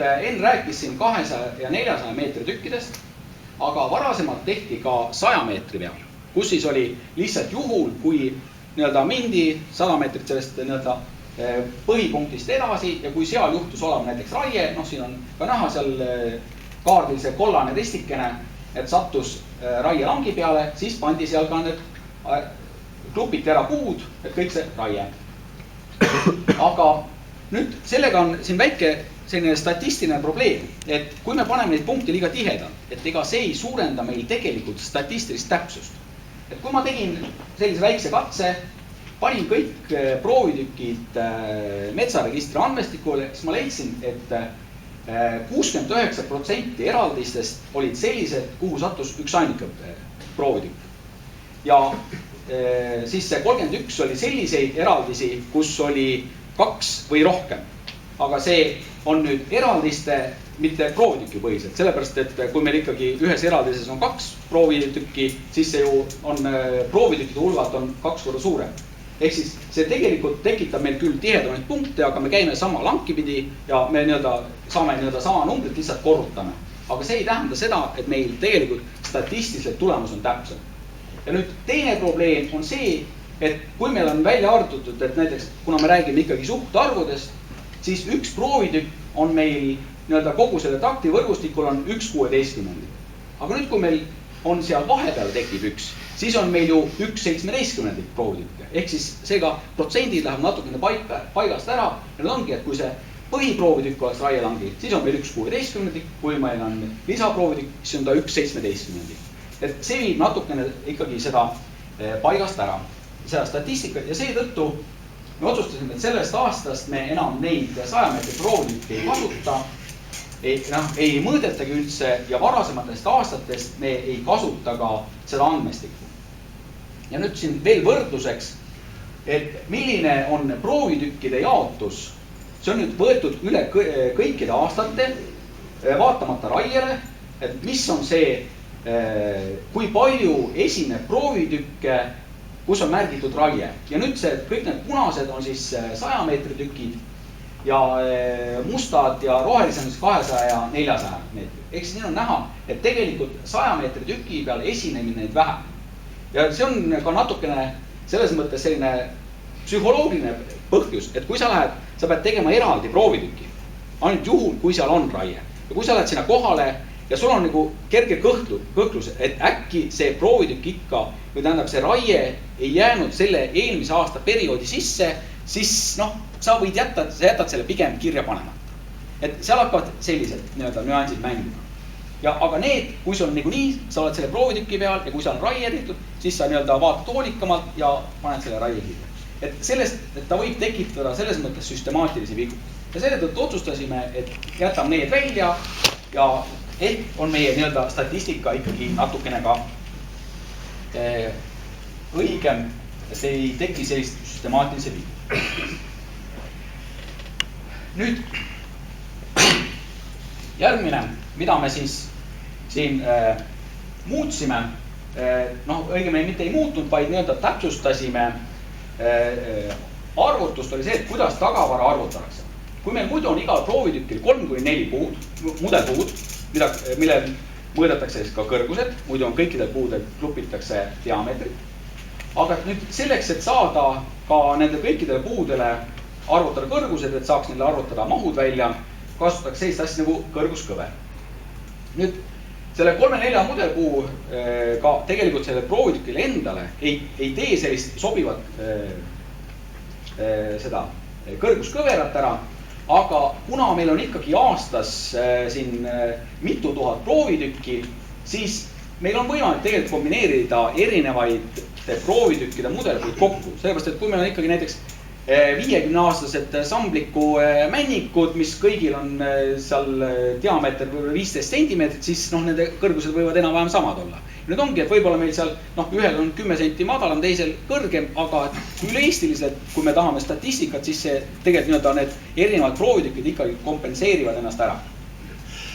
Enn rääkis siin 200 ja 400 meetri tükkidest, aga varasemalt tehti ka 100 meetri peal, kus siis oli lihtsalt juhul, kui mindi 100 meetrit sellest põhipunktist edasi ja kui seal juhtus olema näiteks raie, siin on ka näha seal kaardil see kollane ristikene, et sattus raielangi peale, siis pandi seal ka need klupiti ära puud, et kõik see raie. Aga nüüd sellega on siin väike selline statistiline probleem, et kui me paneme neid punkte liiga tihedalt, et ega see ei suurenda meil tegelikult statistilist täpsust. Et kui ma tegin sellise väikse katse, panin kõik proovitükid metsaregistri andmestikule, siis ma leidsin, et 69% eraldistest olid sellised, kuhu sattus üks ainuke proovitükk. Ja siis see 31 oli selliseid eraldisi, kus oli 2 või rohkem. Aga see on nüüd eraldiste, mitte proovitüki põhiselt, sellepärast, et kui meil ikkagi ühes eraldises on 2 proovitükki, siis see ju on proovitükkide hulgalt on 2 korda suurem. Ehk siis see tegelikult tekitab meil küll tihedamaid punkte, aga me käime sama lanki pidi ja me saame sama numbrit, lihtsalt korrutame. Aga see ei tähenda seda, et meil tegelikult statistiliselt tulemus on täpsem. Ja nüüd teine probleem on see, et kui meil on välja arvutatud, et näiteks kuna me räägime ikkagi suhtarvudest, siis üks proovitükk on meil kogu selle taktivõrgustikul on 1/16. Aga nüüd, kui meil on seal vahepeal tekib 1, siis on meil ju 1/17 proovitükke. Ehk siis seega protsendid läheb natukene paigast ära. Ja nüüd ongi, et kui see põhiproovitükk oleks raielangi, siis on meil 1/16, kui meil on lisaproovitükk, siis on ta 1/17. Et see viib natukene ikkagi seda paigast ära, seda statistikat ja seetõttu me otsustasime, et sellest aastast me enam neid 100 meetri proovitükke ei kasuta, ei mõõdetagi üldse ja varasematest aastatest me ei kasuta ka seda andmestikku. Ja nüüd siin veel võrdluseks, et milline on proovitükkide jaotus, see on nüüd võetud üle kõikide aastate, vaatamata raiele, et mis on see, kui palju esineb proovitükke, kus on märgitud raie. Ja nüüd kõik need punased on siis 100 meetri tükid ja mustad ja rohelised on 200 ja 400 meetri. Ehk siis siin on näha, et tegelikult 100 meetri tüki peal esinemine neid vähem. Ja see on ka natukene selles mõttes selline psühholoogiline põhjus, et kui sa pead tegema eraldi proovitüki, ainult juhul, kui seal on raie. Ja kui sa lähed sinna kohale ja sul on nagu kerge kõhklus, et äkki see proovitükk ikka, või tähendab see raie ei jäänud selle eelmise aasta perioodi sisse, siis sa võid jätad selle pigem kirja panema. Et seal hakkavad sellised nüansid mängima. Aga need, kui sul on nii, sa oled selle proovitüki peal ja kui seal on raie tehtud, siis sa vaatad hoolikamalt ja paned selle raie kirja. Et sellest, et ta võib tekitada selles mõttes süstemaatilisi vigu. Ja selle tõttu otsustasime, et jätame need välja ja on meie statistika ikkagi natukene ka õigem, et ei teki sellist süstemaatilise vigu. Nüüd järgmine, mida me siis siin muutsime, õigemini mitte ei muutnud, vaid täpsustasime arvutust oli see, et kuidas tagavara arvutatakse. Kui meil muidu on igal proovitükil 3-4 puud, mudelpuud, mille mõõdetakse siis ka kõrgused, muidu on kõikidel puudel klupitakse diameetrit. Aga nüüd selleks, et saada ka nende kõikidele puudele arvutada kõrgused, et saaks neile arvutada mahud välja, kasutatakse sellist asja nagu kõrguskõver. Nüüd selle 3-4 mudelpuu ka tegelikult selle proovitükile endale ei tee sellist sobivat seda kõrguskõverat ära, aga kuna meil on ikkagi aastas siin mitu tuhat proovitükki, siis meil on võimalik tegelikult kombineerida erinevaid proovitükkide mudelpuid kokku. Sellepärast, et kui meil on ikkagi näiteks 50-aastased sambliku männikud, mis kõigil on seal diameeter 15 centimeetrit, siis nende kõrgused võivad enam-vähem samad olla. Nüüd ongi, et võib-olla meil seal ühel on 10 senti madalam, teisel kõrgem, aga üle-eestiliselt, kui me tahame statistikat, siis see tegelikult need erinevad proovitükid ikkagi kompenseerivad ennast ära.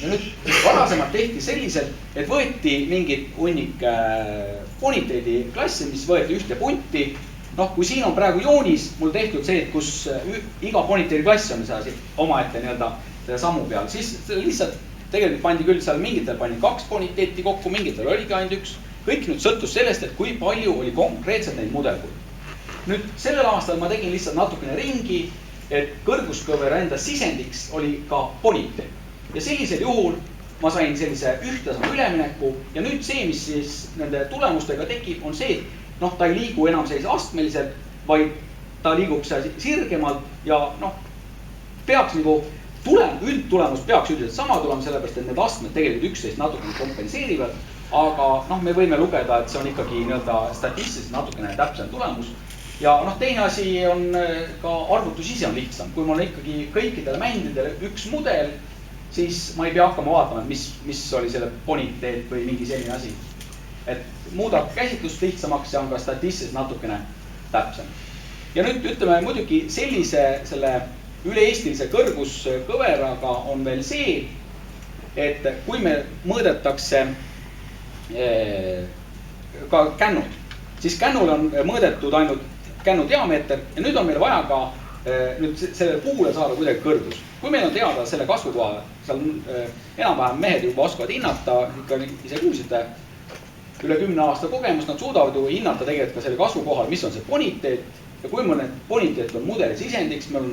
Ja nüüd varasemalt tehti selliselt, et võeti mingid hunnik boniteedi klasse, mis võeti ühte punti. Kui siin on praegu joonis mul tehtud see, et kus iga boniteedi klass on omaette selle sammu peal, siis lihtsalt tegelikult pandi küll seal mingitel pani 2 boniteeti kokku, mingitel oligi ainult 1. Kõik nüüd sõltus sellest, et kui palju oli konkreetselt neid mudelkuid. Nüüd sellel aastal ma tegin lihtsalt natukene ringi, et kõrguskõvera enda sisendiks oli ka boniteet. Ja sellisel juhul ma sain sellise ühtlasema ülemineku ja nüüd see, mis siis nende tulemustega tekib, on see, et noh, ta ei liigu enam sellise astmeliselt, vaid ta liigub seal sirgemalt ja noh, peaks nagu üldtulemus peaks üldiselt sama tulema, sellepärast et need astmed tegelikult üksteist natukene kompenseerivad, aga noh, me võime lugeda, et see on ikkagi nii-öelda statistiliselt natukene täpsem tulemus. Ja noh, teine asi on ka arvutus ise on lihtsam. Kui mul on ikkagi kõikidele mängidele üks mudel, siis ma ei pea hakkama vaatama, mis oli selle boniteet või mingi selline asi. Et muudab käsitlust lihtsamaks ja on ka statistiliselt natukene täpsem. Ja nüüd ütleme muidugi selle üle-eestilise kõrguskõveraga on veel see, et kui me mõõdetakse ka kännud, siis kännul on mõõdetud ainult kännu diameeter ja nüüd on meil vaja ka nüüd selle puule saada kuidagi kõrgus. Kui meil on teada selle kasvukoha, seal enam-vähem mehed juba oskavad hinnata, ikka ise kuulsite üle 10 aasta kogemust, nad suudavad ju hinnata tegelikult ka selle kasvukohal, mis on see boniteet. Ja kui mul need boniteet on mudeli sisendiks, meil on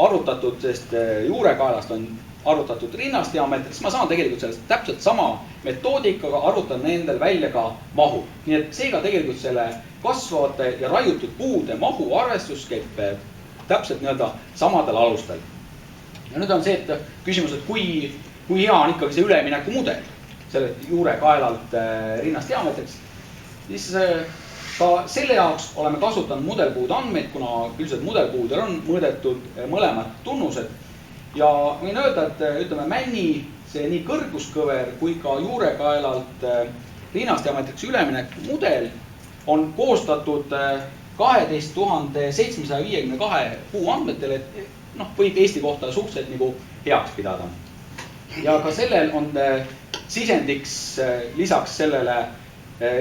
arvutatud, sest juurekaelast on arvutatud rinnast diameetrit, siis ma saan tegelikult sellest täpselt sama metoodikaga arvutada nendel välja ka mahu. Nii et seega tegelikult selle kasvavate ja raiutud puude mahu arvestus käib täpselt nii-öelda samadel alustel. Ja nüüd on see, et küsimus, et kui hea on ikkagi see ülemineku mudel selle juurekaelalt rinnast diameetriks, siis ka selle jaoks oleme kasutanud mudelpuude andmeid, kuna üldiselt mudelpuudel on mõõdetud mõlemad tunnused. Ja võin öelda, et ütleme männi see nii kõrguskõver kui ka juurekaelalt rinnast diameetriks ülemineku mudel on koostatud 12 752 puu andmetele, et noh, võib Eesti kohta suhteliselt nagu heaks pidada. Ja ka sellel on sisendiks lisaks sellele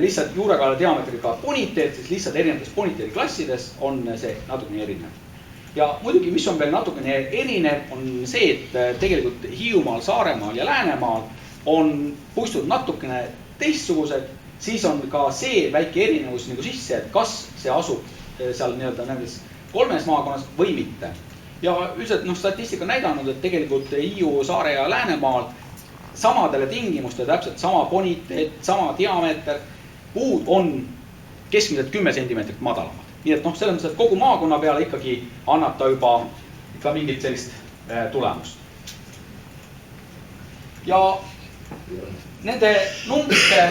lihtsalt juurekaela diameetriga boniteet, siis lihtsalt erinevates boniteedi klassides on see natukene erinev. Ja muidugi, mis on veel natukene erinev, on see, et tegelikult Hiiumaal, Saaremaal ja Läänemaal on puistud natukene teistsugused, siis on ka see väike erinevus nagu sisse, et kas see asub seal nii-öelda nendes 3 maakonnas või mitte. Ja üldiselt statistika on näidanud, et tegelikult Hiiu, Saare ja Läänemaal samadele tingimustele täpselt sama boniteet, sama diameeter, puud on keskmiselt 10 cm madalamad. Nii et selles mõttes, et kogu maakonna peale ikkagi annab ta juba ikka mingit sellist tulemust. Ja nende numbrite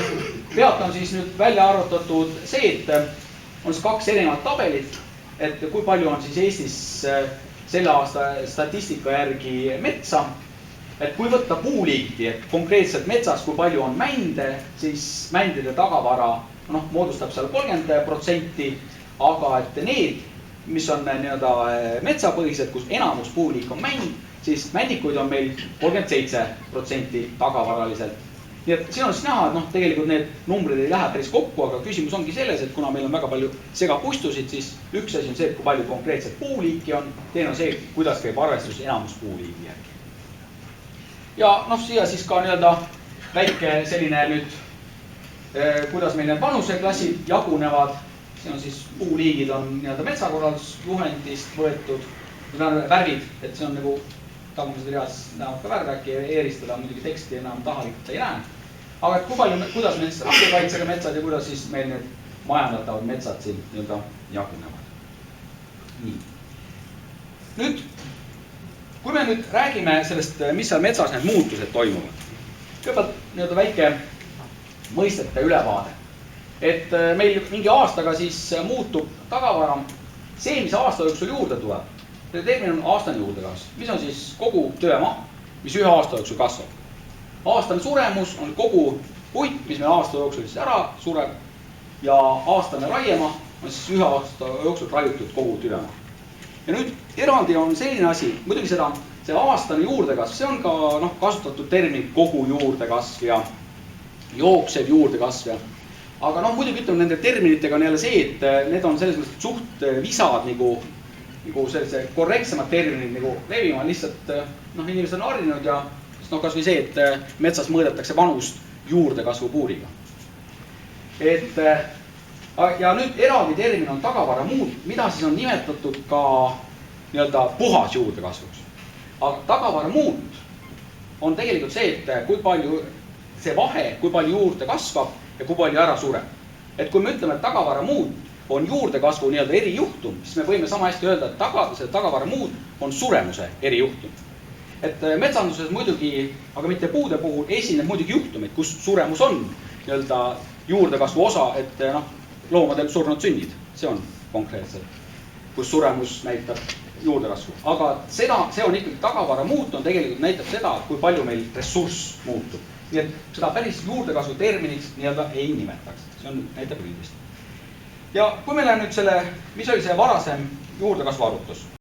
pealt on siis nüüd välja arvutatud see, et on siis 2 erinevat tabelit, et kui palju on siis Eestis selle aasta statistika järgi metsa. Et kui võtta puuliigiti, et konkreetselt metsas, kui palju on mände, siis mändide tagavara moodustab seal 30%, aga et need, mis on nii-öelda metsapõhised, kus enamus puuliik on mänd, siis männikuid on meil 37% tagavaraliselt. Nii et siin on siis näha, et tegelikult need numbrid ei lähe päris kokku, aga küsimus ongi selles, et kuna meil on väga palju segapuistusid, siis üks asi on see, kui palju konkreetselt puuliiki on, teine on see, kuidas käib arvestus enamus puuliigi järgi. Ja siia siis ka nii-öelda väike selline nüüd, kuidas meil need vanuseklassid jagunevad. Siin on siis puuliigid on nii-öelda metsakorraldusjuhendist võetud värvid, et see on nagu tagumises reas näevad ka värv, äkki eristada muidugi teksti enam tahalikult ei näe. Aga kuidas meil siis rakkukaitsega metsad ja kuidas siis meil need majandatavad metsad siin nii-öelda jagunevad. Nii. Nüüd, kui me nüüd räägime sellest, mis seal metsas need muutused toimuvad, kõigepealt nii-öelda väike mõistete ülevaade. Et meil mingi aastaga siis muutub tagavara see, mis aasta jooksul juurde tuleb. Termin on aastane juurdekasv, mis on siis kogu töömaa, mis ühe aasta jooksul kasvab. Aastane suremus on kogu puit, mis meil aasta jooksul siis ära sureb ja aastane raiema on siis ühe aasta jooksul raiutud kogu töömaa. Ja nüüd eraldi on selline asi, muidugi see aastane juurdekasv, see on ka kasutatud termin kogu juurdekasv ja jooksev juurdekasv. Aga muidugi ütleme nende terminitega on jälle see, et need on selles mõttes suht visad nagu nagu sellise korrektsemad terminid nagu levima, lihtsalt inimesed on harjunud ja kas või see, et metsas mõõdetakse vanust juurdekasvu puuriga. Ja nüüd eraldi termin on tagavara muud, mida siis on nimetatud ka nii-öelda puhas juurdekasvuks. Aga tagavara muud on tegelikult see, et kui palju see vahe, kui palju juurde kasvab ja kui palju ära sureb. Et kui me ütleme, et tagavara muud on juurdekasvu nii-öelda erijuhtum, siis me võime sama hästi öelda, et see tagavara muud on suremuse erijuhtum. Et metsanduses muidugi, aga mitte puude puhul, esineb muidugi juhtumid, kus suremus on nii-öelda juurdekasvu osa, et loomadel surnud sünnid. See on konkreetselt, kus suremus näitab juurdekasvu. Aga see on ikkagi tagavara muut, on tegelikult näitab seda, kui palju meil ressurss muutub. Nii et seda päris juurdekasvu terminiks nii-öelda ei nimetaks. See on näitab üldist. Ja kui meil on nüüd mis oli see varasem juurdekasvu arutus?